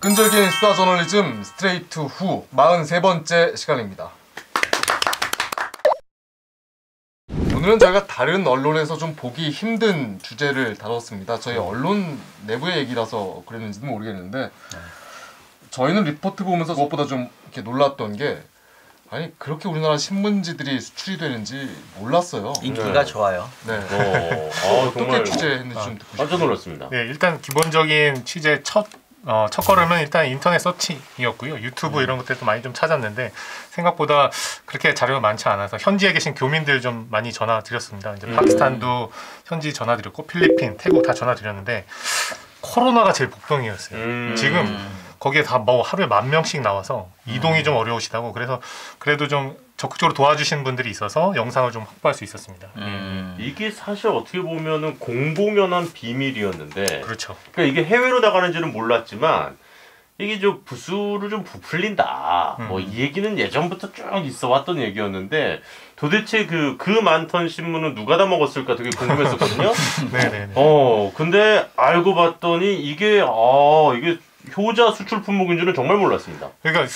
끈질긴 수다 저널리즘 스트레이트 후 43번째 시간입니다. 오늘은 저희가 다른 언론에서 좀 보기 힘든 주제를 다뤘습니다. 저희 언론 내부의 얘기라서 그랬는지는 모르겠는데 저희는 리포트 보면서 무엇보다 좀 이렇게 놀랐던 게 아니 그렇게 우리나라 신문지들이 수출이 되는지 몰랐어요. 인기가 좋아요. 네. 어떻게 정말 취재했는지 좀 듣고 싶어요. 깜짝 놀랐습니다. 네, 일단 기본적인 취재 첫 걸음은 일단 인터넷 서치이었고요. 유튜브 이런 것들도 많이 좀 찾았는데 생각보다 그렇게 자료가 많지 않아서 현지에 계신 교민들 좀 많이 전화 드렸습니다. 이제 파키스탄도 현지 전화 드렸고 필리핀, 태국 다 전화 드렸는데 코로나가 제일 복병이었어요. 지금 거기에 다 뭐 하루에 10,000명씩 나와서 이동이 좀 어려우시다고 그래서 그래도 좀 적극적으로 도와주시는 분들이 있어서 영상을 좀 확보할 수 있었습니다. 이게 사실 어떻게 보면은 공공연한 비밀이었는데, 그렇죠. 그러니까 이게 해외로 나가는지는 몰랐지만 이게 좀 부수를 좀 부풀린다. 뭐 이 얘기는 예전부터 쭉 있어 왔던 얘기였는데 도대체 그 많던 신문은 누가 다 먹었을까 되게 궁금했었거든요. 네네네. 근데 알고 봤더니 이게 효자 수출 품목인 줄은 정말 몰랐습니다. 그러니까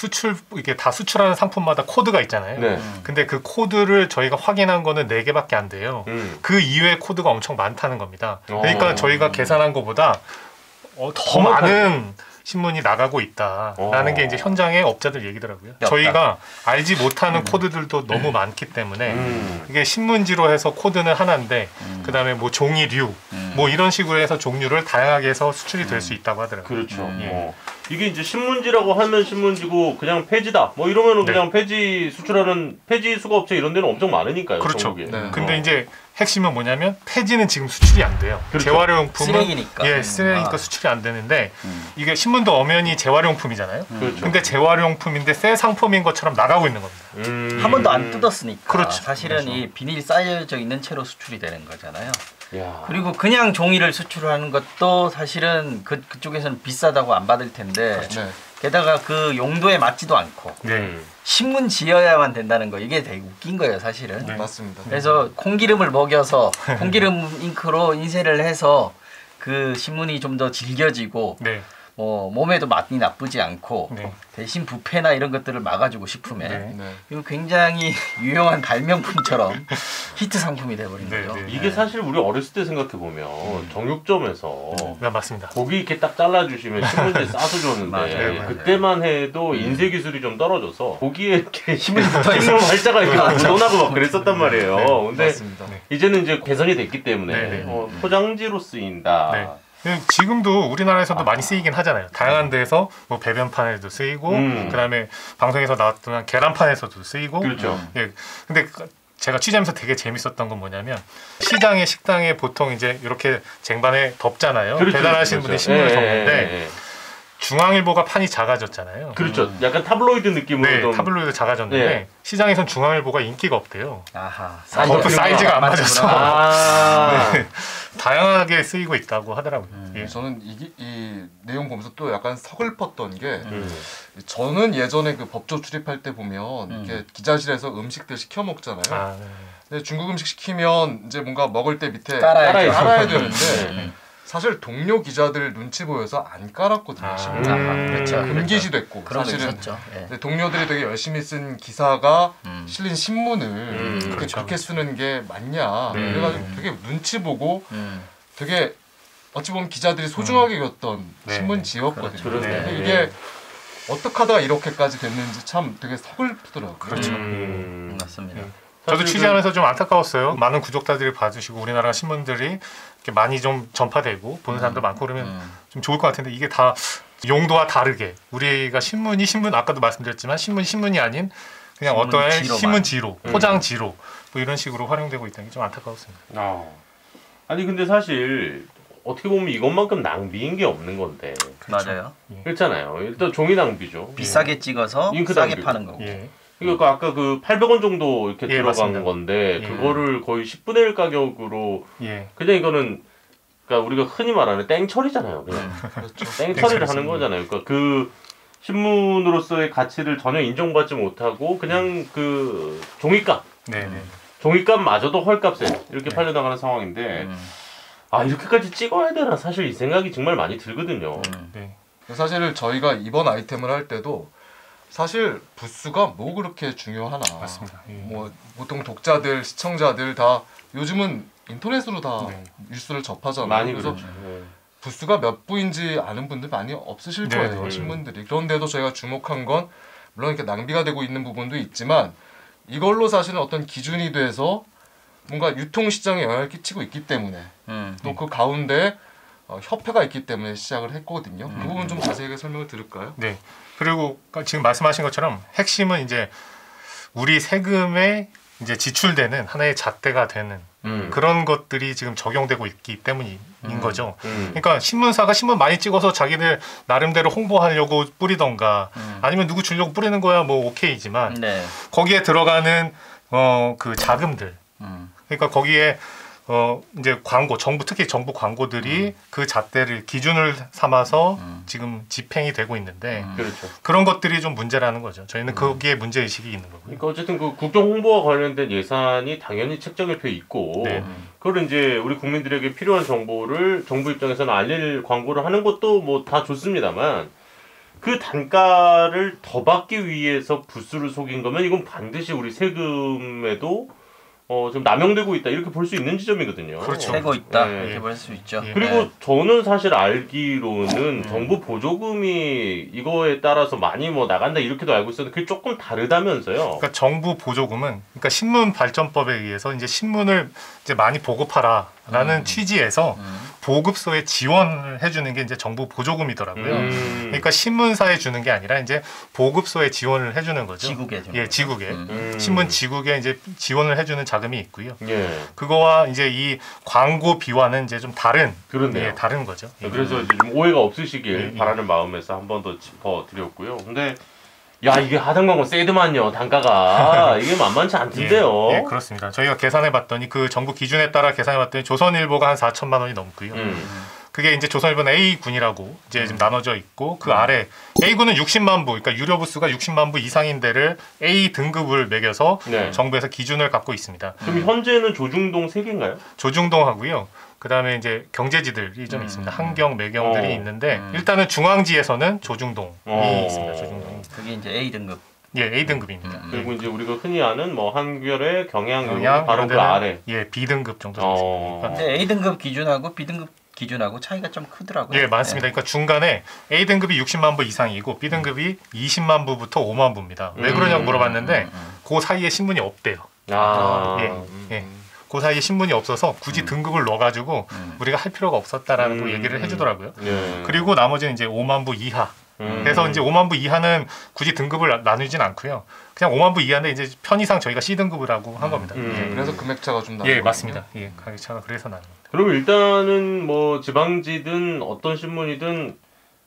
이게 다 수출하는 상품마다 코드가 있잖아요. 네. 근데 그 코드를 저희가 확인한 거는 4개밖에 안 돼요. 그 이외의 코드가 엄청 많다는 겁니다. 그러니까 저희가 계산한 것보다 더 많은 신문이 나가고 있다라는 게 이제 현장의 업자들 얘기더라고요. 저희가 알지 못하는 코드들도 너무 많기 때문에 이게 신문지로 해서 코드는 하나인데 그다음에 뭐 종이류 뭐 이런 식으로 해서 종류를 다양하게 해서 수출이 될 수 있다고 하더라고요. 그렇죠. 이게 이제 신문지라고 하면 신문지고 그냥 폐지다. 뭐 이러면은 그냥 폐지 수출하는 폐지 수거 업체 이런 데는 엄청 많으니까요. 그렇죠. 네. 근데 이제 핵심은 뭐냐면 폐지는 지금 수출이 안 돼요. 그렇죠. 재활용품은 쓰레기니까. 쓰레기니까 수출이 안 되는데 이게 신문도 엄연히 재활용품이잖아요. 그렇죠. 근데 재활용품인데 새 상품인 것처럼 나가고 있는 겁니다. 한 번도 안 뜯었으니까. 그렇죠. 사실은 이 비닐이 쌓여져 있는 채로 수출이 되는 거잖아요. 야. 그리고 그냥 종이를 수출하는 것도 사실은 그쪽에서는 비싸다고 안 받을 텐데 네. 게다가 그 용도에 맞지도 않고 신문지어야만 된다는 거 이게 되게 웃긴 거예요 사실은. 네. 맞습니다. 그래서 콩기름을 먹여서 콩기름 잉크로 인쇄를 해서 그 신문이 좀 더 질겨지고 네. 뭐 몸에도 많이 나쁘지 않고 네. 대신 부패나 이런 것들을 막아주고 싶으면 네. 이거 굉장히 유용한 발명품처럼 히트 상품이 돼버린 네, 거죠. 네. 이게 사실 우리 어렸을 때 생각해 보면 정육점에서 네, 맞습니다. 고기 이렇게 딱 잘라주시면 신문지에 싸서 줬는데 맞아요. 그때만 해도 인쇄 기술이 좀 떨어져서 고기에 이렇게 신문 활자가 이렇게 묻어나고 막 그랬었단 말이에요. 근데 맞습니다. 이제는 이제 개선이 됐기 때문에 네, 네. 포장지로 쓰인다. 네. 지금도 우리나라에서도 많이 쓰이긴 하잖아요. 다양한 데서 뭐 배변판에도 쓰이고 그다음에 방송에서 나왔던 계란판에서도 쓰이고. 그렇죠. 예. 근데 제가 취재하면서 되게 재밌었던 건 뭐냐면 시장에 식당에 보통 이제 이렇게 쟁반에 덮잖아요. 그렇죠, 배달하시는 분이 신문을 덮는데 예. 중앙일보가 판이 작아졌잖아요. 그렇죠. 약간 타블로이드 느낌으로 네, 좀 타블로이드 작아졌는데 네. 시장에선 중앙일보가 인기가 없대요. 아하. 그것도 사이즈가 안 맞아서. 아. 다양하게 쓰이고 있다고 하더라고요. 예. 저는 이 내용 보면서 또 약간 서글펐던 게 저는 예전에 그 법조 출입할 때 보면 이렇게 기자실에서 음식들 시켜 먹잖아요. 아, 네. 근데 중국 음식 시키면 이제 뭔가 먹을 때 밑에 깔아야죠. 깔아야 되는데 사실 동료 기자들 눈치 보여서 안 깔았거든요. 그렇죠. 금기시 됐고 그런 거 사실은 있었죠. 예. 근데 동료들이 되게 열심히 쓴 기사가 실린 신문을 그렇게 쓰는 게 맞냐 그래가지고 되게 눈치 보고 되게 어찌 보면 기자들이 소중하게 겼던 신문지였거든요. 그렇죠. 근데 이게 어떻게 하다가 이렇게까지 됐는지 참 되게 서글프더라고요. 그렇죠. 맞습니다. 저도 취재하면서 좀 안타까웠어요. 많은 구독자들이 봐주시고 우리나라 신문들이 이렇게 많이 좀 전파되고 보는 사람도 많고 그러면 좀 좋을 것 같은데 이게 다 용도와 다르게 우리가 신문 아까도 말씀드렸지만 신문이 아닌 그냥 어떠한 신문지로 포장지로 뭐 이런 식으로 활용되고 있다는 게 좀 안타까웠습니다. 아니 근데 사실 어떻게 보면 이것만큼 낭비인 게 없는 건데. 맞아요. 그렇잖아요. 일단 종이 낭비죠. 비싸게 찍어서 잉크 싸게 낭비고. 파는 거고. 예. 그러니까 아까 그 800원 정도 이렇게 예, 들어간 맞습니다. 건데 예. 그거를 거의 10분의 1 가격으로 예. 그냥 이거는 그러니까 우리가 흔히 말하는 땡처리잖아요. 그냥 그렇죠. 땡처리를 하는 거잖아요. 그러니까 그 신문으로서의 가치를 전혀 인정받지 못하고 그냥 그 종이값 네네. 종이값마저도 헐값에 이렇게 팔려나가는 상황인데 아 이렇게까지 찍어야 되나 사실 이 생각이 정말 많이 들거든요. 네. 사실 저희가 이번 아이템을 할 때도 사실 부스가 뭐 그렇게 중요하나. 맞습니다. 예. 뭐 보통 독자들, 시청자들 다 요즘은 인터넷으로 다 네. 뉴스를 접하잖아요. 많이 그래서 그렇죠. 네. 부스가 몇 부인지 아는 분들 많이 없으실 네, 거예요. 네. 신문들이. 그런데도 저희가 주목한 건 물론 이렇게 낭비가 되고 있는 부분도 있지만 이걸로 사실은 어떤 기준이 돼서 뭔가 유통시장에 영향을 끼치고 있기 때문에 또 그 가운데 협회가 있기 때문에 시작을 했거든요. 그 부분 좀 자세하게 설명을 드릴까요? 네. 그리고 지금 말씀하신 것처럼 핵심은 이제 우리 세금에 이제 지출되는 하나의 잣대가 되는 그런 것들이 지금 적용되고 있기 때문인 거죠. 그러니까 신문사가 신문 많이 찍어서 자기들 나름대로 홍보하려고 뿌리던가 아니면 누구 주려고 뿌리는 거야 뭐 오케이지만 네. 거기에 들어가는 그 자금들 그러니까 거기에 이제 광고 정부 특히 정부 광고들이 그 잣대를 기준을 삼아서 지금 집행이 되고 있는데 그렇죠. 그런 것들이 좀 문제라는 거죠. 저희는 거기에 문제 의식이 있는 거고요. 그러니까 어쨌든 그 국정 홍보와 관련된 예산이 당연히 책정에 돼 있고 네. 그걸 이제 우리 국민들에게 필요한 정보를 정부 입장에서는 알릴 광고를 하는 것도 뭐 다 좋습니다만 그 단가를 더 받기 위해서 부수를 속인 거면 이건 반드시 우리 세금에도 좀 남용되고 있다 이렇게 볼 수 있는 지점이거든요. 그렇죠. 세고 있다 네. 이렇게 볼 수 있죠. 예. 그리고 네. 저는 사실 알기로는 정부 보조금이 이거에 따라서 많이 뭐 나간다 이렇게도 알고 있었는데 그게 조금 다르다면서요. 그러니까 정부 보조금은 그러니까 신문 발전법에 의해서 이제 신문을 이제 많이 보급하라라는 취지에서 보급소에 지원을 해주는 게 이제 정부 보조금이더라고요. 그러니까 신문사에 주는 게 아니라 이제 보급소에 지원을 해주는 거죠. 지국에 좀. 예, 지국에 신문 지국에 이제 지원을 해주는 자금이 있고요. 예. 그거와 이제 이 광고비와는 이제 좀 다른 그렇네요. 예, 다른 거죠. 예. 그래서 이제 좀 오해가 없으시길 예. 바라는 마음에서 한 번 더 짚어드렸고요. 근데 야 이게 하단 광고 세더만요 단가가 이게 만만치 않던데요. 예, 그렇습니다. 저희가 계산해봤더니 그 정부 기준에 따라 계산해봤더니 조선일보가 한 4천만 원이 넘고요. 그게 이제 조선일보는 A군이라고 이제 지금 나눠져 있고 그 아래 A군은 60만 부, 그러니까 유료 부수가 60만 부 이상인 데를 A 등급을 매겨서 네. 정부에서 기준을 갖고 있습니다. 그럼 현재는 조중동 3개인가요? 조중동하고요. 그다음에 이제 경제지들이 좀 있습니다. 한경, 매경들이 있는데 일단은 중앙지에서는 조중동이 있습니다. 조중동. 그게 이제 A 등급. 예, A 등급입니다. 그리고 이제 우리가 흔히 아는 뭐 한결의 경향 경향 바로 그 이런 데는 아래. 예, B 등급 정도 어. 있습니다. 근데 A 등급 기준하고 B 등급 기준하고 차이가 좀 크더라고요. 예, 맞습니다. 그러니까 중간에 A 등급이 60만 부 이상이고 B 등급이 20만 부부터 5만 부입니다. 왜 그러냐고 물어봤는데 그 사이에 신문이 없대요. 아. 예. 그 사이에 신문이 없어서 굳이 등급을 넣어가지고 우리가 할 필요가 없었다라는 거 얘기를 해주더라고요. 예. 그리고 나머지는 이제 5만 부 이하. 그래서 이제 5만 부 이하는 굳이 등급을 나누진 않고요. 그냥 5만 부 이하인데 이제 편의상 저희가 C 등급이라고 한 겁니다. 그래서 금액차가 좀 나요. 예, 맞습니다. 예, 가격차가 그래서 나는 겁니다. 그럼 일단은 뭐 지방지든 어떤 신문이든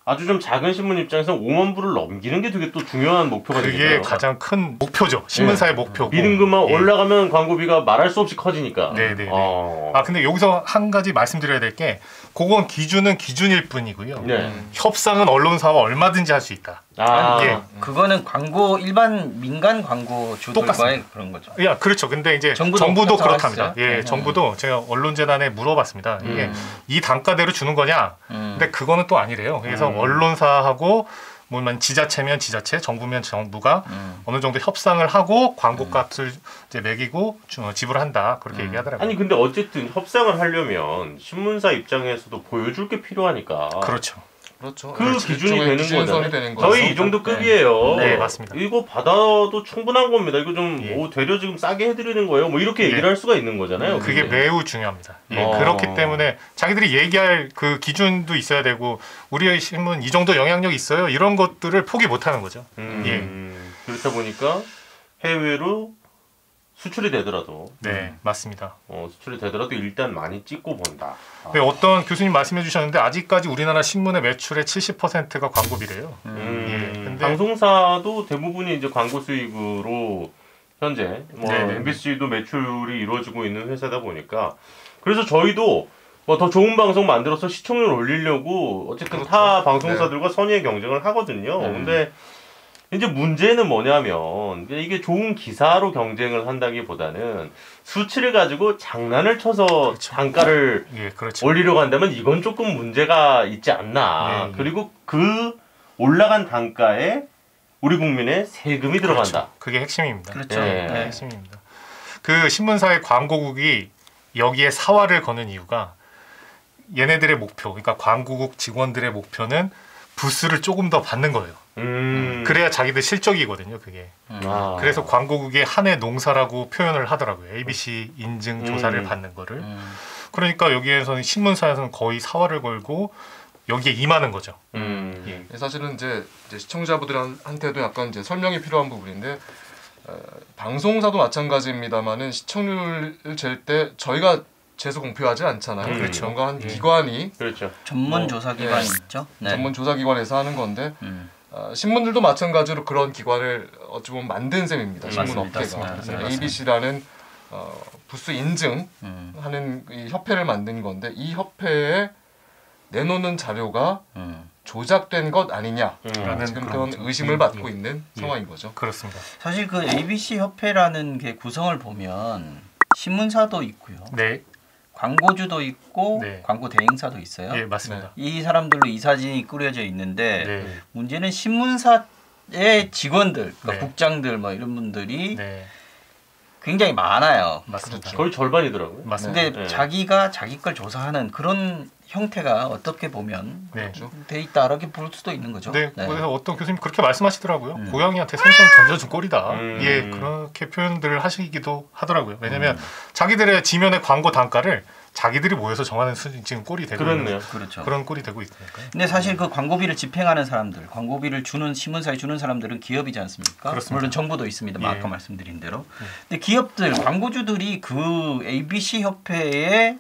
아주 좀 작은 신문 입장에서 5만 부를 넘기는 게 되게 또 중요한 목표가 그게 되겠네요. 가장 큰 목표죠. 신문사의 목표고. 비등급만 예. 올라가면 광고비가 말할 수 없이 커지니까. 네네네. 어. 아 근데 여기서 한 가지 말씀드려야 될 게 그건 기준은 기준일 뿐이고요. 네. 협상은 언론사와 얼마든지 할 수 있다. 아. 예. 그거는 광고 일반 민간 광고주들과의 똑같습니다. 그런 거죠. 야, 그렇죠. 근데 이제 정부도 정부도 협상을 그렇답니다. 하시죠? 예, 정부도 제가 언론재단에 물어봤습니다. 이게 이 단가대로 주는 거냐? 근데 그거는 또 아니래요. 그래서 언론사하고 뭐만 지자체면 지자체, 정부면 정부가 어느 정도 협상을 하고 광고값을 이제 매기고 지불한다 그렇게 얘기하더라고요. 아니 근데 어쨌든 협상을 하려면 신문사 입장에서도 보여줄 게 필요하니까. 그렇죠. 그렇죠. 그 기준이 일종의 되는 기준선이 거잖아요. 되는 저희 거죠. 이 정도 급이에요. 네, 맞습니다. 이거 받아도 충분한 겁니다. 이거 좀 예. 되려 지금 싸게 해드리는 거예요. 뭐 이렇게 예. 얘기를 할 수가 있는 거잖아요. 그게 근데. 매우 중요합니다. 예, 어. 그렇기 때문에 자기들이 얘기할 그 기준도 있어야 되고 우리의 신문 이 정도 영향력 있어요. 이런 것들을 포기 못하는 거죠. 그렇다 보니까 해외로 수출이 되더라도 네, 맞습니다. 수출이 되더라도 일단 많이 찍고 본다. 네, 어떤 교수님 말씀해 주셨는데 아직까지 우리나라 신문의 매출의 70%가 광고비래요. 예, 근데 방송사도 대부분이 이제 광고 수익으로 현재 뭐 네네. MBC도 매출이 이루어지고 있는 회사다 보니까 그래서 저희도 뭐 더 좋은 방송 만들어서 시청률 올리려고 어쨌든 그렇죠. 타 방송사들과 선의의 경쟁을 하거든요. 근데 이제 문제는 뭐냐면 이게 좋은 기사로 경쟁을 한다기보다는 수치를 가지고 장난을 쳐서 그렇죠. 단가를 예, 그렇죠. 올리려고 한다면 이건 조금 문제가 있지 않나. 네. 그리고 그 올라간 단가에 우리 국민의 세금이 들어간다. 그렇죠. 그게 핵심입니다. 그렇죠. 예. 네. 핵심입니다. 그 신문사의 광고국이 여기에 사활을 거는 이유가 얘네들의 목표, 그러니까 광고국 직원들의 목표는 부스를 조금 더 받는 거예요. 그래야 자기들 실적이거든요, 그게. 아. 그래서 광고국의 한 해 농사라고 표현을 하더라고요. ABC 인증 조사를 받는 거를. 그러니까 여기에서는 신문사에서는 거의 사활을 걸고 여기에 임하는 거죠. 예. 사실은 이제 시청자분들한테도 약간 이제 설명이 필요한 부분인데 방송사도 마찬가지입니다만은 시청률을 잴 때 저희가 재수 공표하지 않잖아요. 그렇죠. 뭔가 한 예. 기관이 그렇죠. 전문 뭐, 조사 기관이 예. 있죠. 네. 전문 조사 기관에서 하는 건데 음. 신문들도 마찬가지로 그런 기관을 어찌 보면 만든 셈입니다. 신문 맞습니다. 업계가. 맞습니다. 그래서 ABC라는 부수 인증하는 음. 이 협회를 만든 건데 이 협회에 내놓는 자료가 조작된 것 아니냐 라는 지금 그런 그런 의심을 받고 있는 상황인 거죠. 그렇습니다. 사실 그 ABC 협회라는 게 구성을 보면 신문사도 있고요. 네, 광고주도 있고 네. 광고 대행사도 있어요. 예, 맞습니다. 이 사람들로 이 사진이 꾸려져 있는데 네, 문제는 신문사의 직원들, 그러니까 네. 국장들 뭐 이런 분들이 네, 굉장히 많아요. 맞습니다. 거의 절반이더라고요. 맞습니다. 근데 네. 자기가 자기 걸 조사하는 그런 형태가 어떻게 보면 네. 돼 있다 이렇게 볼 수도 있는 거죠. 네, 네. 그래서 어떤 교수님 그렇게 말씀하시더라고요. 고양이한테 생선 던져준 꼴이다. 예, 그렇게 표현들을 하시기도 하더라고요. 왜냐하면 자기들의 지면의 광고 단가를 자기들이 모여서 정하는 지금 꼴이 되고 그렇네요. 있는 그렇죠. 그런 꼴이 되고 있으니까요. 근데 사실 그 광고비를 집행하는 사람들, 광고비를 주는 신문사에 주는 사람들은 기업이지 않습니까? 그렇습니다. 물론 정부도 있습니다. 예. 아까 말씀드린 대로. 근데 기업들, 광고주들이 그 ABC 협회의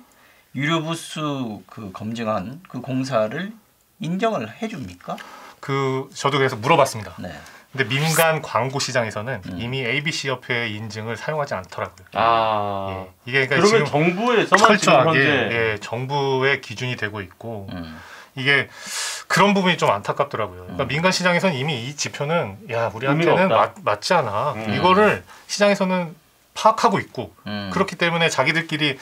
유료 부스 그 검증한 그 공사를 인정을 해줍니까? 그 저도 그래서 물어봤습니다. 네. 근데 민간 광고 시장에서는 이미 ABC 협회의 인증을 사용하지 않더라고요. 아. 예. 이게 그러니까 그러면 지금 정부에서만 지금 철저하게 현재 예, 정부의 기준이 되고 있고 이게 그런 부분이 좀 안타깝더라고요. 그러니까 민간 시장에서는 이미 이 지표는 야 우리한테는 의미가 없다. 맞지 않아. 이거를 시장에서는 파악하고 있고 음. 그렇기 때문에 자기들끼리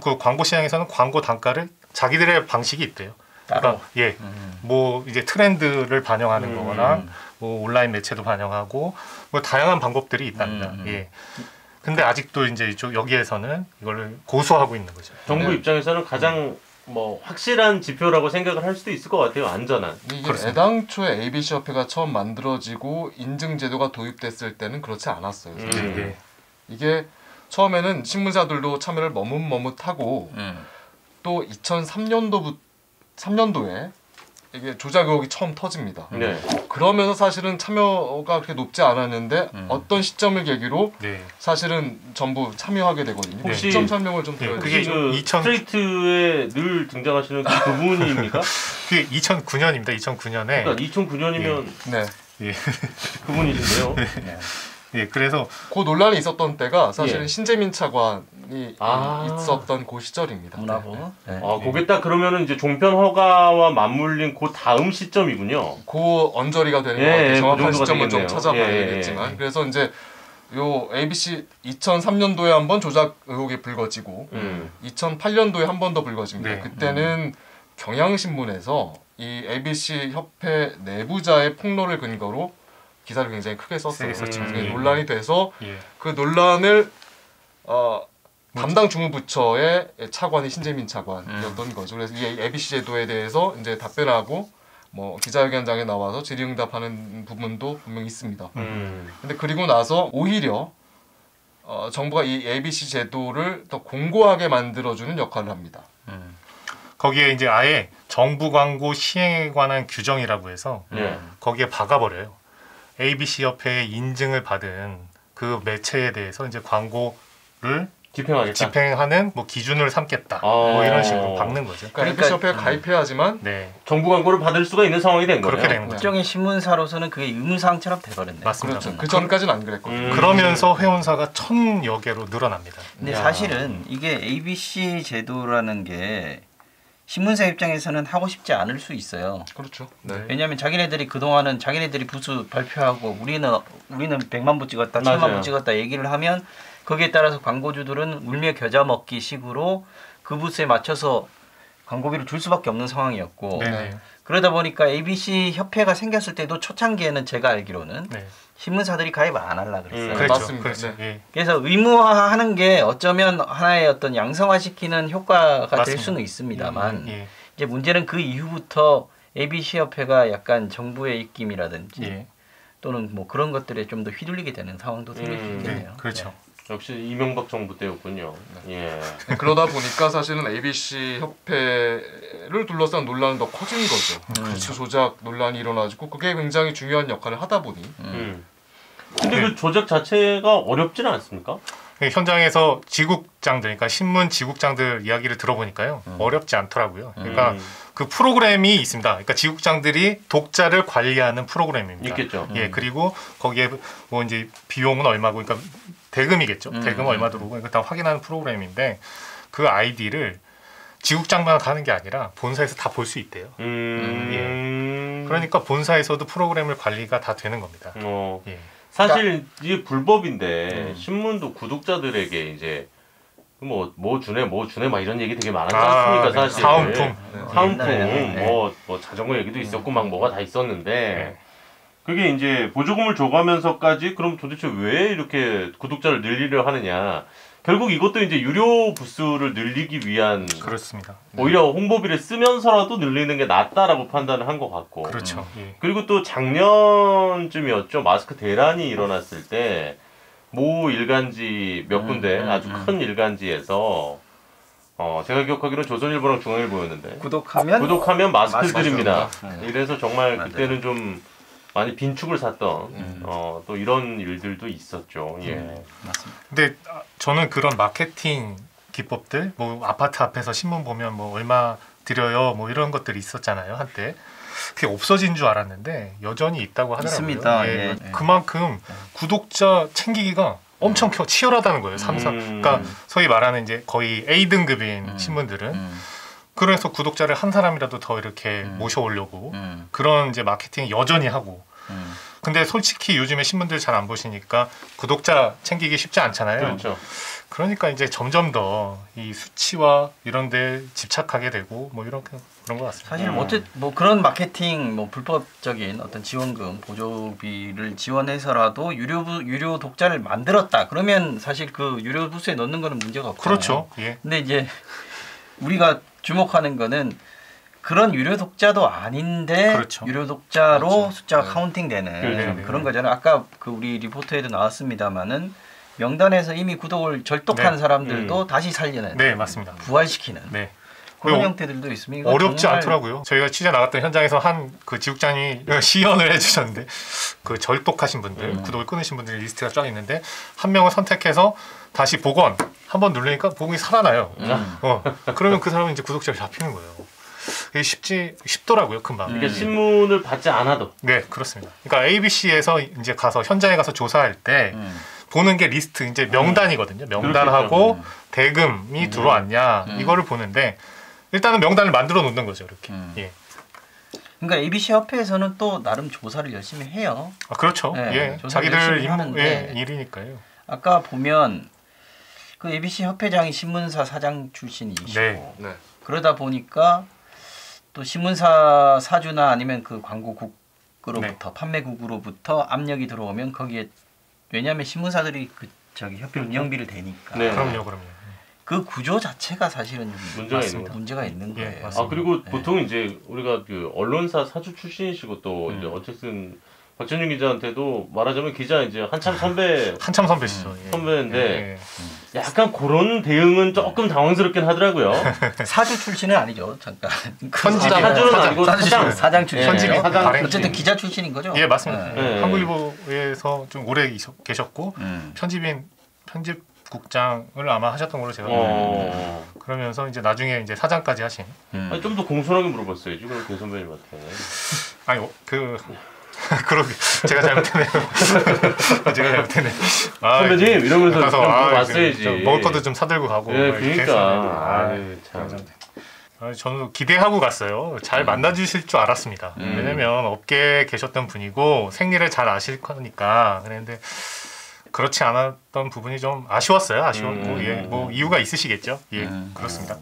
그 광고 시장에서는 광고 단가를 자기들의 방식이 있대요. 따로. 그러니까 예, 뭐 이제 트렌드를 반영하는 거거나 뭐 온라인 매체도 반영하고 뭐 다양한 방법들이 있답니다. 예. 근데 아직도 이제 이쪽 여기에서는 이걸 고수하고 있는 거죠. 정부 네. 입장에서는 가장 뭐 확실한 지표라고 생각을 할 수도 있을 것 같아요. 안전한. 이게 그렇습니다. 애당초에 ABC 협회가 처음 만들어지고 인증 제도가 도입됐을 때는 그렇지 않았어요. 사실. 예. 이게 처음에는 신문사들도 참여를 머뭇머뭇하고 또 3년도에 이게 조작 의혹이 처음 터집니다. 네. 그러면서 사실은 참여가 그렇게 높지 않았는데 어떤 시점을 계기로 네. 사실은 전부 참여하게 되거든요. 혹시- 시점 설명을 좀 네, 드려야 그게 돼요. 그 2000 스트레이트에 늘 등장하시는 그분입니까? 그게 2009년입니다. 2009년에 그러니까 2009년이면 네. 예. 그분이신데요. 예, 그래서 그 논란이 있었던 때가 사실은 예. 신재민 차관이 아. 있었던 그 시절입니다. 문화부. 네. 네. 아, 그게 딱 그러면은 이제 종편 허가와 맞물린 그 다음 시점이군요. 그 언저리가 되는 예, 것 같아요. 그 정확한 정도가 시점은 좀 되겠네요. 찾아봐야 예, 되겠지만 예. 그래서 이제 요 ABC 2003년도에 한번 조작 의혹이 불거지고 2008년도에 한 번 더 불거집니다. 네. 그때는 경향신문에서 이 ABC 협회 내부자의 폭로를 근거로 기사를 굉장히 크게 썼어요. 세게 썼죠. 그게 예. 논란이 돼서 예. 그 논란을 담당 주무부처의 차관이 신재민 차관이었던 거죠. 그래서 이 ABC 제도에 대해서 이제 답변하고 뭐 기자회견장에 나와서 질의응답하는 부분도 분명히 있습니다. 근데 그리고 나서 오히려 정부가 이 ABC 제도를 더 공고하게 만들어주는 역할을 합니다. 거기에 이제 아예 정부 광고 시행에 관한 규정이라고 해서 예. 거기에 박아버려요. ABC 협회의 인증을 받은 그 매체에 대해서 이제 광고를 집행하겠다. 집행하는 뭐 기준을 삼겠다. 뭐 이런 식으로 박는 거죠. 그러니까 ABC 협회에 가입해야지만 네, 정부 광고를 받을 수가 있는 상황이 된 거예요. 그렇게 되는 거죠. 특정의 신문사로서는 그게 의무사항처럼 돼버렸네. 맞습니다. 그렇죠. 그 전까지는 안 그랬거든요. 그러면서 회원사가 1000여 개로 늘어납니다. 근데 야. 사실은 이게 ABC 제도라는 게 신문사 입장에서는 하고 싶지 않을 수 있어요. 그렇죠. 네. 왜냐하면 자기네들이 그동안은 자기네들이 부수 발표하고 우리는 100만 부 찍었다, 1000만 맞아요. 부 찍었다 얘기를 하면 거기에 따라서 광고주들은 울며 겨자 먹기 식으로 그 부수에 맞춰서 광고비를 줄 수밖에 없는 상황이었고 네. 그러다 보니까 ABC 협회가 생겼을 때도 초창기에는 제가 알기로는 네. 신문사들이 가입 안 하려 그랬어요. 그렇죠. 맞습니다. 그렇죠. 네. 예. 그래서 의무화하는 게 어쩌면 하나의 어떤 양성화시키는 효과가 될 맞습니다. 수는 있습니다만 예. 이제 문제는 그 이후부터 ABC 협회가 약간 정부의 입김이라든지 예. 또는 뭐 그런 것들에 좀 더 휘둘리게 되는 상황도 생길 수 네. 있겠네요. 그렇죠. 역시 이명박 정부 때였군요. 예. 네, 그러다 보니까 사실은 ABC 협회를 둘러싼 논란은 더 커진 거죠. 부수 조작 논란이 일어나지고 그게 굉장히 중요한 역할을 하다 보니 근데 그 조작 자체가 어렵지는 않습니까? 현장에서 지국장들, 그러니까 신문 지국장들 이야기를 들어보니까요 어렵지 않더라고요. 그러니까 그 프로그램이 있습니다. 그러니까 지국장들이 독자를 관리하는 프로그램입니다. 있겠죠. 예, 그리고 거기에 뭐 이제 비용은 얼마고, 그러니까 대금이겠죠. 대금 얼마 들어오고 이거 다 확인하는 프로그램인데 그 아이디를 지국장만 가는 게 아니라 본사에서 다 볼 수 있대요. 그러니까 본사에서도 프로그램을 관리가 다 되는 겁니다. 예. 사실 이게 불법인데 신문도 구독자들에게 이제 뭐 주네 막 이런 얘기 되게 많았지 않습니까? 네. 사실 사은품. 사은품 네. 뭐 자전거 얘기도 있었고 막 뭐가 다 있었는데 그게 이제 보조금을 줘가면서까지 그럼 도대체 왜 이렇게 구독자를 늘리려 하느냐? 결국 이것도 이제 유료 부스를 늘리기 위한 그렇습니다. 오히려 홍보비를 쓰면서라도 늘리는 게 낫다라고 판단을 한 것 같고 그렇죠. 예. 그리고 또 작년쯤이었죠. 마스크 대란이 일어났을 때 모 일간지 몇 군데 아주 큰 일간지에서 제가 기억하기로는 조선일보랑 중앙일보였는데 구독하면 마스크를 마스크 드립니다. 줍니다. 이래서 정말 맞아요. 그때는 좀 많이 빈축을 샀던 또 이런 일들도 있었죠. 예. 맞습니다. 근데 저는 그런 마케팅 기법들, 뭐 아파트 앞에서 신문 보면 뭐 얼마 드려요, 뭐 이런 것들이 있었잖아요 한때. 그게 없어진 줄 알았는데 여전히 있다고 하더라고요. 있습니다. 예. 예. 그만큼 구독자 챙기기가 엄청 치열하다는 거예요. 그러니까 소위 말하는 이제 거의 A 등급인 신문들은 그래서 구독자를 한 사람이라도 더 이렇게 모셔오려고 그런 이제 마케팅 여전히 하고. 근데 솔직히 요즘에 신문들 잘 안 보시니까 구독자 챙기기 쉽지 않잖아요. 그렇죠. 그러니까 이제 점점 더 이 수치와 이런 데 집착하게 되고 뭐 그런 것 같습니다. 사실 뭐 그런 마케팅 뭐 불법적인 어떤 지원금 보조비를 지원해서라도 유료 독자를 만들었다. 그러면 사실 그 유료 부스에 넣는 거는 문제가 없잖아요. 그렇죠. 예. 근데 이제 우리가 주목하는 거는 그런 유료 독자도 아닌데 그렇죠. 유료 독자로 그렇죠. 숫자가 네. 카운팅되는 그렇죠. 그런 거잖아요. 아까 그 우리 리포트에도 나왔습니다마는 명단에서 이미 구독을 절독한 네. 사람들도 다시 살리는, 네, 맞습니다. 부활시키는 네. 그런 어, 형태들도 있습니다. 어렵지 정말 않더라고요. 저희가 취재 나갔던 현장에서 한 그 지국장이 시연을 해주셨는데 그 절독하신 분들, 구독을 끊으신 분들의 리스트가 쫙 있는데 한 명을 선택해서 다시 복원 한번 누르니까 복원이 살아나요. 그러면 그 사람은 이제 구독자가 잡히는 거예요. 이게 쉽더라고요, 금방. 그러니까 신문을 받지 않아도 네, 그렇습니다. 그러니까 ABC에서 이제 가서 현장에 가서 조사할 때 보는 게 리스트 이제 명단이거든요. 명단하고 대금이 들어왔냐 이거를 보는데 일단은 명단을 만들어 놓는 거죠, 이렇게. 예. 그러니까 ABC 협회에서는 또 나름 조사를 열심히 해요. 아, 그렇죠. 네, 예, 조사를 자기들 열심히 하는데 일이니까요. 아까 보면 그 ABC 협회장이 신문사 사장 출신이시고 네. 네. 그러다 보니까 또 신문사 사주나 아니면 그 광고국으로부터 판매국으로부터 압력이 들어오면 거기에 왜냐하면 신문사들이 그 저기 협회 운영비를 대니까 네. 그럼요. 그 구조 자체가 사실은 문제가 있는 거죠. 문제가 있는 예, 거예요. 맞습니다. 그리고 네. 보통 이제 우리가 그 언론사 사주 출신이시고 또 이제 어쨌든 박찬준 기자한테도 말하자면 기자 이제 한참 한참 선배시죠. 예. 선배인데 예. 약간 그런 대응은 조금 당황스럽긴 하더라고요. 사주 출신은 아니죠. 잠깐. 편집이에요. 사주는 아니고 사장 출신이에요. 편집이 사장 발행 어쨌든 기자 출신인 거죠. 예, 맞습니다. 네. 한국일보에서 좀 오래 계셨고 편집국장을 아마 하셨던 걸로 제가 그러면서 이제 나중에 이제 사장까지 하신. 좀 더 공손하게 물어봤어야지 그럼 개 선배님한테. 아니 그러게 제가 잘못했네요. 제가 잘못했네. 선배님 이러면서 가서 좀 물어봤어야지. 먹을 것도 좀 사들고 가고. 예, 막 이렇게 그러니까. 했었는데. 아유, 참. 저는 기대하고 갔어요. 잘 만나주실 줄 알았습니다. 왜냐면 업계에 계셨던 분이고 생리를 잘 아실 거니까. 그런데 그렇지 않았던 부분이 좀 아쉬웠어요. 아쉬웠고 예, 뭐 이유가 있으시겠죠. 예, 그렇습니다.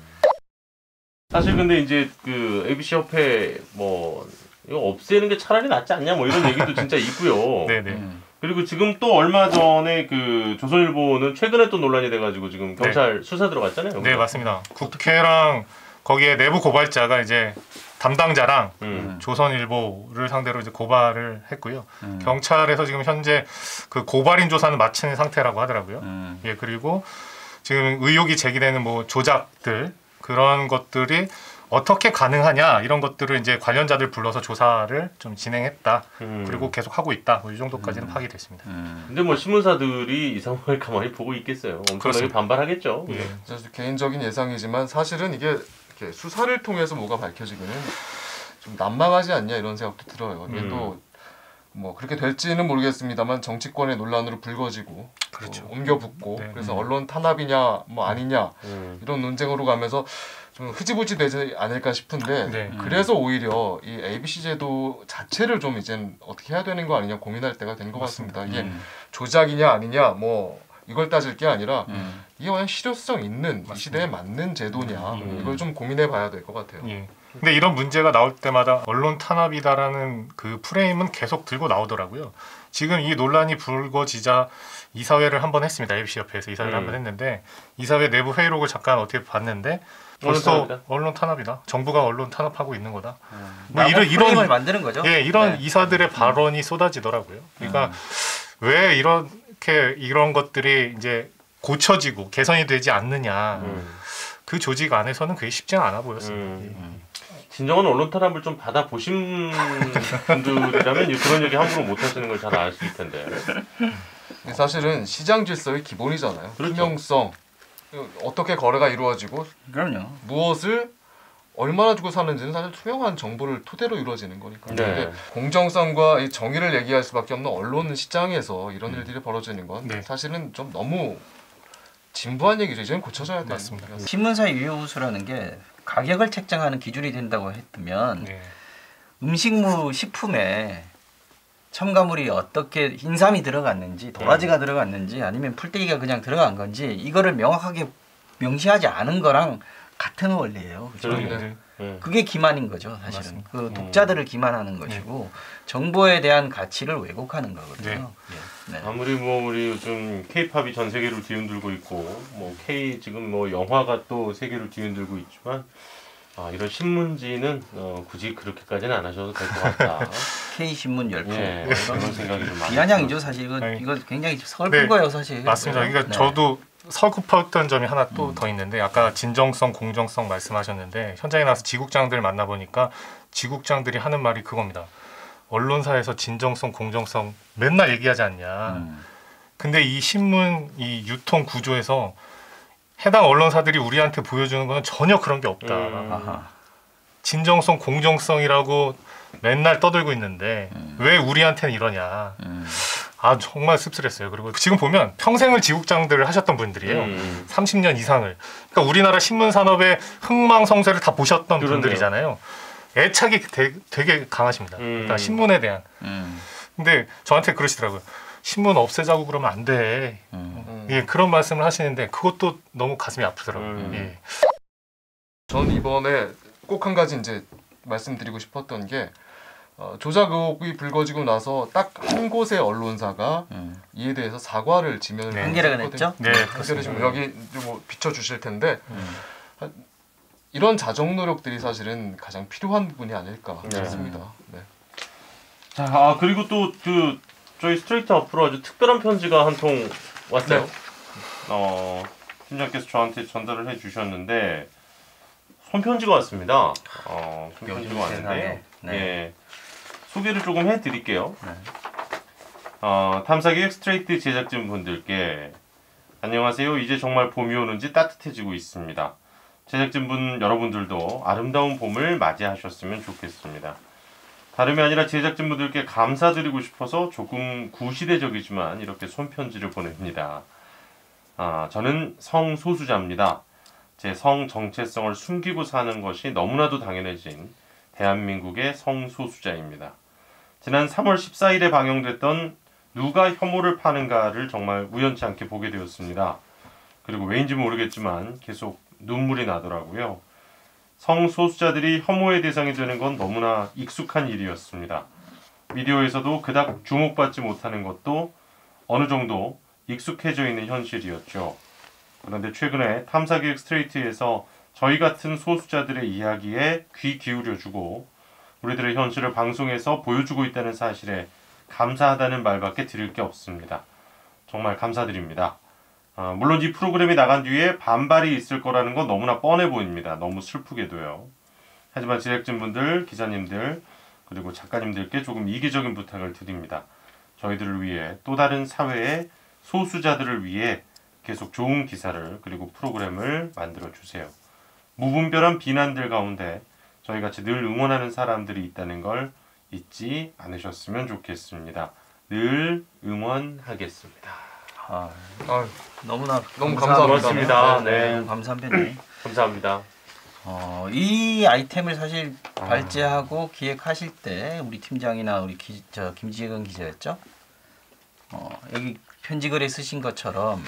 사실 근데 이제 그 ABC 협회 뭐 이거 없애는 게 차라리 낫지 않냐 뭐 이런 얘기도 진짜 있고요. 네네. 그리고 지금 또 얼마 전에 그 조선일보는 최근에 또 논란이 돼가지고 지금 경찰 수사 들어갔잖아요. 네, 맞습니다. 국회랑 거기에 내부 고발자가 이제 담당자랑 조선일보를 상대로 이제 고발을 했고요. 경찰에서 지금 현재 그 고발인 조사는 마친 상태라고 하더라고요. 예, 그리고 지금 의혹이 제기되는 뭐 조작들 그런 것들이 어떻게 가능하냐 이런 것들을 이제 관련자들 불러서 조사를 좀 진행했다. 그리고 계속 하고 있다. 뭐 이 정도까지는 파악이 됐습니다. 근데 뭐 신문사들이 이 상황을 가만히 보고 있겠어요. 엄청나게 그렇습니다. 반발하겠죠. 예. 개인적인 예상이지만 사실은 이게 이렇게 수사를 통해서 뭐가 밝혀지기는 좀 난망하지 않냐 이런 생각도 들어요. 이게 또 뭐 그렇게 될지는 모르겠습니다만 정치권의 논란으로 불거지고 그렇죠. 옮겨 붙고 네. 그래서 언론 탄압이냐 뭐 아니냐 이런 논쟁으로 가면서 좀 흐지부지 되지 않을까 싶은데 네. 그래서 오히려 이 ABC 제도 자체를 좀 이젠 어떻게 해야 되는 거 아니냐 고민할 때가 된 것 같습니다. 이게 조작이냐 아니냐 뭐 이걸 따질 게 아니라 이게 과연 실효성 있는 이 시대에 맞는 제도냐 이걸 좀 고민해 봐야 될 것 같아요. 예. 근데 이런 문제가 나올 때마다 언론 탄압이다라는 그 프레임은 계속 들고 나오더라고요. 지금 이 논란이 불거지자 이사회를 한번 했습니다. ABC 협회에서 이사회를 한번 했는데 이사회 내부 회의록을 잠깐 어떻게 봤는데 벌써 언론 탄압이다. 정부가 언론 탄압하고 있는 거다. 뭐 이런 만드는 거죠. 예, 이런 이사들의 발언이 쏟아지더라고요. 그러니까 왜 이런 것들이 이제 고쳐지고 개선이 되지 않느냐. 그 조직 안에서는 그게 쉽지 않아 보였습니다. 진정한 언론 탄압을 좀 받아 보신 분들이라면 그런 얘기 함부로 못 하시는 걸 잘 아실 텐데. 사실은 시장 질서의 기본이잖아요. 그렇죠. 투명성, 어떻게 거래가 이루어지고 그럼요. 무엇을 얼마나 주고 사는지는 사실 투명한 정보를 토대로 이루어지는 거니까. 네. 근데 공정성과 이 정의를 얘기할 수밖에 없는 언론 시장에서 이런 일들이 벌어지는 건 네. 사실은 좀 너무 진부한 얘기죠. 이제는 고쳐져야 돼요. 맞습니다. 신문사의 유효우수라는 게 가격을 책정하는 기준이 된다고 했다면 네. 음식물 식품에 첨가물이 어떻게 인삼이 들어갔는지 도라지가 들어갔는지 아니면 풀떼기가 그냥 들어간 건지 이거를 명확하게 명시하지 않은 거랑 같은 원리예요. 그렇죠? 그런데 그게 기만인 거죠, 사실은. 그 독자들을 기만하는 것이고 정보에 대한 가치를 왜곡하는 거거든요. 네. 아무리 뭐 우리 요즘 K-팝이 전 세계를 뒤흔들고 있고 뭐 지금 뭐 영화가 또 세계를 뒤흔들고 있지만 이런 신문지는 굳이 그렇게까지는 안 하셔도 될 것 같다. K신문 열풍 예, 그런 생각이 좀 많아요. 비아냥이죠, 사실. 이거 굉장히 서글픈 거예요, 사실. 맞습니다. 그러니까 저도 서글펐던 점이 하나 또 더 있는데 아까 진정성, 공정성 말씀하셨는데 현장에 나와서 지국장들 만나보니까 지국장들이 하는 말이 그겁니다. 언론사에서 진정성, 공정성 맨날 얘기하지 않냐. 근데 이 신문, 이 유통 구조에서 해당 언론사들이 우리한테 보여주는 거는 전혀 그런 게 없다. 진정성, 공정성이라고 맨날 떠들고 있는데 왜 우리한테는 이러냐. 정말 씁쓸했어요. 그리고 지금 보면 평생을 지국장들을 하셨던 분들이에요. 30년 이상을. 그러니까 우리나라 신문 산업의 흥망성쇠를 다 보셨던 그렇네요. 분들이잖아요. 애착이 되게 강하십니다. 그러니까 신문에 대한. 근데 저한테 그러시더라고요. 신문 없애자고 그러면 안 돼. 예, 그런 말씀을 하시는데 그것도 너무 가슴이 아프더라고요. 예. 전 이번에 꼭 한 가지 이제 말씀드리고 싶었던 게 조작 의혹이 불거지고 나서 딱 한 곳의 언론사가 이에 대해서 사과를 지면을 한겨레가 냈죠? 네, 한겨레 지금 여기 뭐 비춰주실 텐데 이런 자정 노력들이 사실은 가장 필요한 부분이 아닐까 싶습니다. 네. 자, 그리고 또 저희 스트레이트 앞으로 아주 특별한 편지가 한 통 왔어요. 네. 팀장께서 저한테 전달을 해주셨는데 손편지가 왔습니다. 손편지가 왔는데요. 네. 예, 소개를 조금 해드릴게요. 네. 탐사기획 스트레이트 제작진 분들께 안녕하세요. 이제 정말 봄이 오는지 따뜻해지고 있습니다. 제작진분 여러분들도 아름다운 봄을 맞이하셨으면 좋겠습니다. 다름이 아니라 제작진분들께 감사드리고 싶어서 조금 구시대적이지만 이렇게 손편지를 보냅니다. 저는 성소수자입니다. 제 성 정체성을 숨기고 사는 것이 너무나도 당연해진 대한민국의 성소수자입니다. 지난 3월 14일에 방영됐던 누가 혐오를 파는가를 정말 우연치 않게 보게 되었습니다. 그리고 왜인지 모르겠지만 계속 눈물이 나더라고요. 성소수자들이 혐오의 대상이 되는 건 너무나 익숙한 일이었습니다. 미디어에서도 그닥 주목받지 못하는 것도 어느 정도 익숙해져 있는 현실이었죠. 그런데 최근에 탐사기획 스트레이트에서 저희 같은 소수자들의 이야기에 귀 기울여주고 우리들의 현실을 방송에서 보여주고 있다는 사실에 감사하다는 말밖에 드릴 게 없습니다. 정말 감사드립니다. 물론 이 프로그램이 나간 뒤에 반발이 있을 거라는 건 너무나 뻔해 보입니다. 너무 슬프게도요. 하지만 제작진분들, 기자님들, 그리고 작가님들께 조금 이기적인 부탁을 드립니다. 저희들을 위해 또 다른 사회의 소수자들을 위해 계속 좋은 기사를 그리고 프로그램을 만들어주세요. 무분별한 비난들 가운데 저희같이 늘 응원하는 사람들이 있다는 걸 잊지 않으셨으면 좋겠습니다. 늘 응원하겠습니다. 너무 감사합니다. 고맙습니다. 네, 감사한 편이에요. 감사합니다. 이 아이템을 사실 발제하고 기획하실 때 우리 팀장이나 우리 김지근 기자였죠. 여기 편지글에 쓰신 것처럼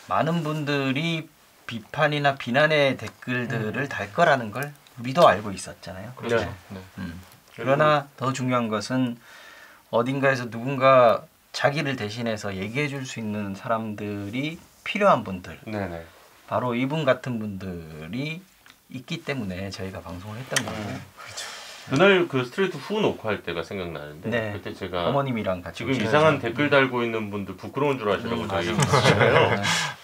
많은 분들이 비판이나 비난의 댓글들을 달 거라는 걸 우리도 알고 있었잖아요. 그렇죠. 네. 그러나 더 중요한 것은 어딘가에서 누군가 자기를 대신해서 얘기해 줄 수 있는 사람들이 필요한 분들, 네네. 바로 이분 같은 분들이 있기 때문에 저희가 방송을 했던 거고. 그렇죠. 그날 그 스트레이트 후 녹화할 때가 생각나는데 네. 그때 제가 어머님이랑 같이 지금 이상한 댓글 달고 있는 분들 부끄러운 줄 아시라고 저희 얘기했잖아요.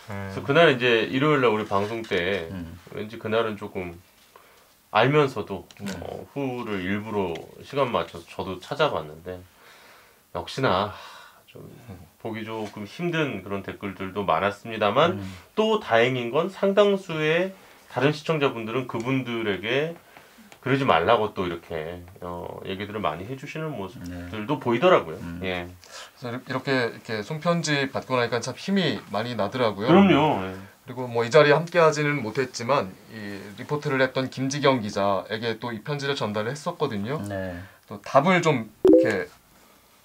그래서 그날 이제 일요일날 우리 방송 때 왠지 그날은 조금 알면서도 후를 일부러 시간 맞춰서 저도 찾아봤는데 역시나 좀 보기 조금 힘든 그런 댓글들도 많았습니다만 또 다행인 건 상당수의 다른 시청자분들은 그분들에게 그러지 말라고 또 이렇게 얘기들을 많이 해주시는 모습들도 보이더라고요. 예. 그래서 이렇게 손편지 받고 나니까 참 힘이 많이 나더라고요. 그럼요. 예. 그리고 뭐 이 자리에 함께하지는 못했지만 이 리포트를 했던 김지경 기자에게 또 이 편지를 전달을 했었거든요. 네. 또 답을 좀 이렇게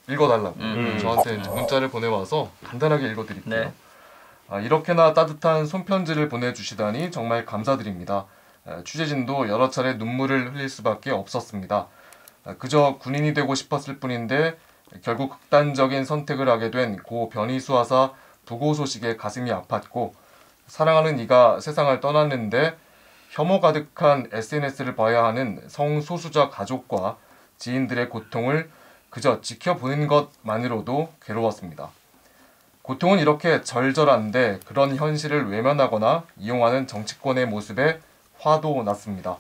읽어달라고 저한테 이제 문자를 보내와서 간단하게 읽어드릴게요. 네. 이렇게나 따뜻한 손편지를 보내주시다니 정말 감사드립니다. 취재진도 여러 차례 눈물을 흘릴 수밖에 없었습니다. 그저 군인이 되고 싶었을 뿐인데 결국 극단적인 선택을 하게 된 고 변희수 하사 부고 소식에 가슴이 아팠고 사랑하는 이가 세상을 떠났는데 혐오 가득한 SNS를 봐야 하는 성소수자 가족과 지인들의 고통을 그저 지켜보는 것만으로도 괴로웠습니다. 고통은 이렇게 절절한데 그런 현실을 외면하거나 이용하는 정치권의 모습에 화도 났습니다.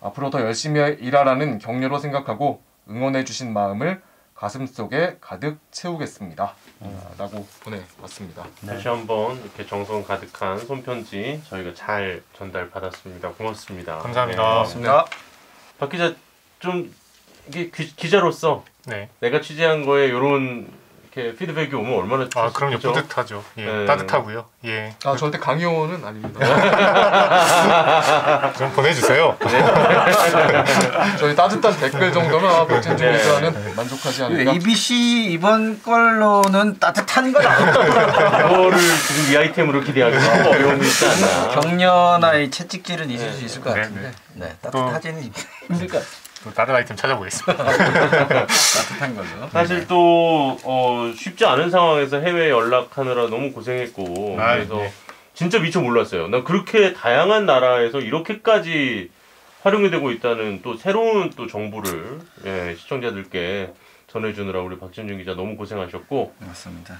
앞으로 더 열심히 일하라는 격려로 생각하고 응원해주신 마음을 가슴속에 가득 채우겠습니다. 라고 보내왔습니다. 네. 다시 한번 이렇게 정성 가득한 손편지 저희가 잘 전달받았습니다. 고맙습니다. 감사합니다. 네. 고맙습니다. 박 기자 좀 이게 기자로서 네. 내가 취재한 거에 이런 이렇게 피드백이 오면 얼마나 그럼요. 좋죠? 뿌듯하죠. 예. 네. 따뜻하고요. 예. 절대 강요는 아닙니다. 좀 보내주세요. 저희 따뜻한 댓글 정도면 박진주 기자는 만족하지 않을까? ABC 이번 걸로는 따뜻한 건 아니에요. 이거를 지금 이 아이템으로 기대하기 너무 어려움이 있지 않나. 격려나 이 채찍질은 있을 수 있을 것 네, 같은데 따뜻하지는 힘들 것 같아요. 또 다른 아이템 찾아보겠습니다. 따뜻한 걸로. 사실 또 쉽지 않은 상황에서 해외 연락하느라 너무 고생했고 그래서 네. 진짜 미처 몰랐어요. 난 그렇게 다양한 나라에서 이렇게까지 활용이 되고 있다는 또 새로운 또 정보를 시청자들께 전해주느라 우리 박진준 기자 너무 고생하셨고 맞습니다.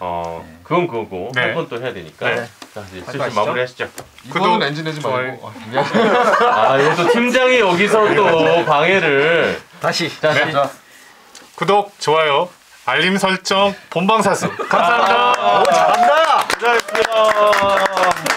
그건 그거고 네. 할 건 또 해야 되니까 네. 자 이제 슬슬 하시죠? 마무리하시죠. 이거는 엔진 내지 말고 이것도 팀장이 여기서 또 방해를 다시. 네. 자. 구독, 좋아요, 알림 설정, 본방사수. 감사합니다. 잘한다. 고생하셨습니다.